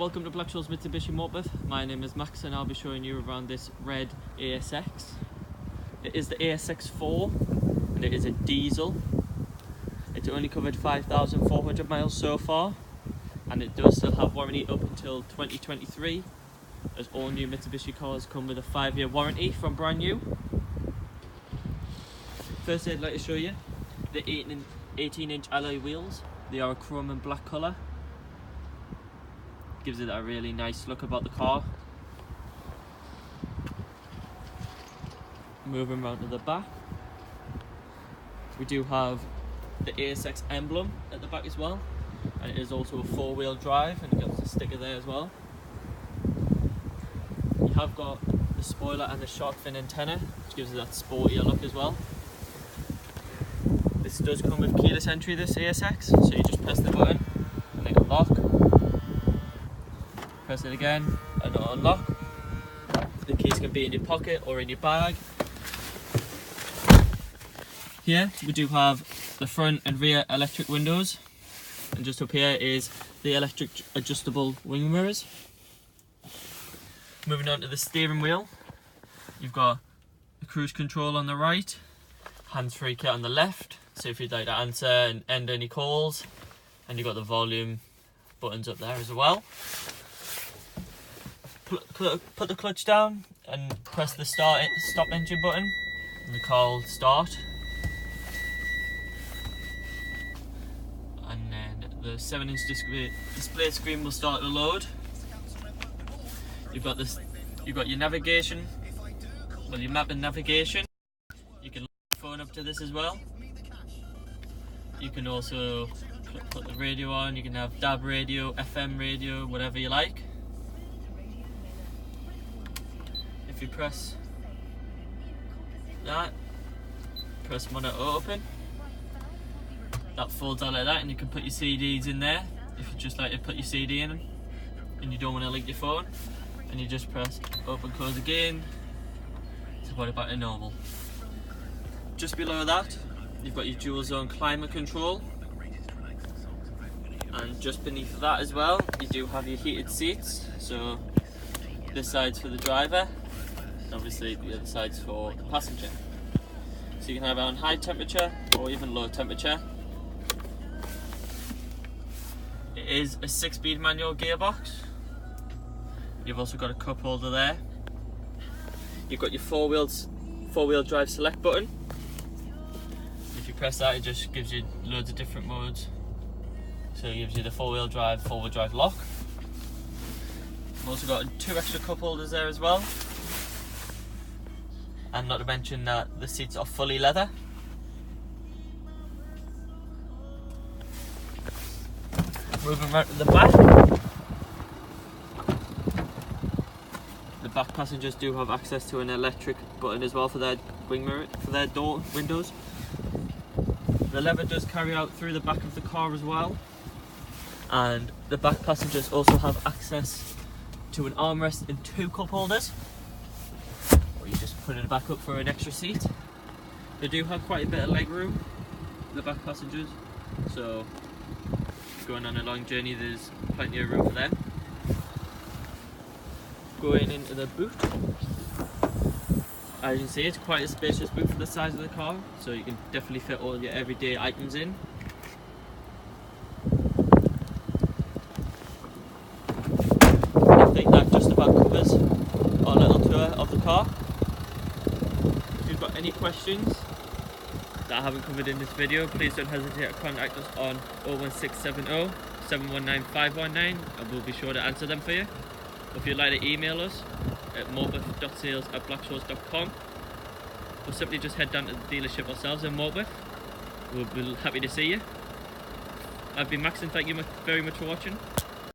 Welcome to Blackshaws Mitsubishi Morpeth. My name is Max and I'll be showing you around this red ASX. It is the ASX 4 and it is a diesel. It's only covered 5,400 miles so far and it does still have warranty up until 2023, as all new Mitsubishi cars come with a 5-year warranty from brand new. First I'd like to show you the 18-inch alloy wheels. They are a chrome and black colour. Gives it a really nice look about the car. Moving around to the back, we do have the ASX emblem at the back as well, and it is also a 4-wheel drive, and it gets a sticker there as well. You have got the spoiler and the shark fin antenna, which gives it that sportier look as well. This does come with keyless entry, this ASX, so you just press the button and it'll lock. Press it again and it'll unlock. The keys can be in your pocket or in your bag. Here we do have the front and rear electric windows, and just up here is the electric adjustable wing mirrors. Moving on to the steering wheel, you've got the cruise control on the right, hands-free kit on the left, so if you'd like to answer and end any calls, and you've got the volume buttons up there as well. Put the clutch down and press the stop engine button and the car will start. And then the 7-inch display screen will start to load. You've got your navigation, your map and navigation. You can lock your phone up to this as well. You can also put the radio on. You can have DAB radio, FM radio, whatever you like. If you press that, press monitor open, that folds out like that, and you can put your CDs in there if you just like to put your CD in and you don't want to link your phone, and you just press open close again to put it back to normal. Just below that you've got your dual zone climate control, and just beneath that as well you do have your heated seats. So this side's for the driver, obviously the other side's for the passenger. So you can have it on high temperature or even low temperature. It is a 6-speed manual gearbox. You've also got a cup holder there. You've got your four-wheel drive select button. If you press that, it just gives you loads of different modes. So it gives you the four-wheel drive lock. I've also got 2 extra cup holders there as well. And not to mention that the seats are fully leather. Moving right to the back. The back passengers do have access to an electric button as well for their wing mirror, for their door windows. The lever does carry out through the back of the car as well. And the back passengers also have access to an armrest and 2 cup holders. You just put it back up for an extra seat. They do have quite a bit of leg room, the back passengers, so going on a long journey there's plenty of room for them. Going into the boot, as you can see it's quite a spacious boot for the size of the car, so you can definitely fit all your everyday items in. I think that just about covers our little tour of the car. If you've got any questions that I haven't covered in this video, please don't hesitate to contact us on 01670 719 519 and we'll be sure to answer them for you. If you'd like to email us at morpeth.sales@blackshaws.com, or simply just head down to the dealership ourselves in Morpeth. We'll be happy to see you. I've been Max and thank you very much for watching.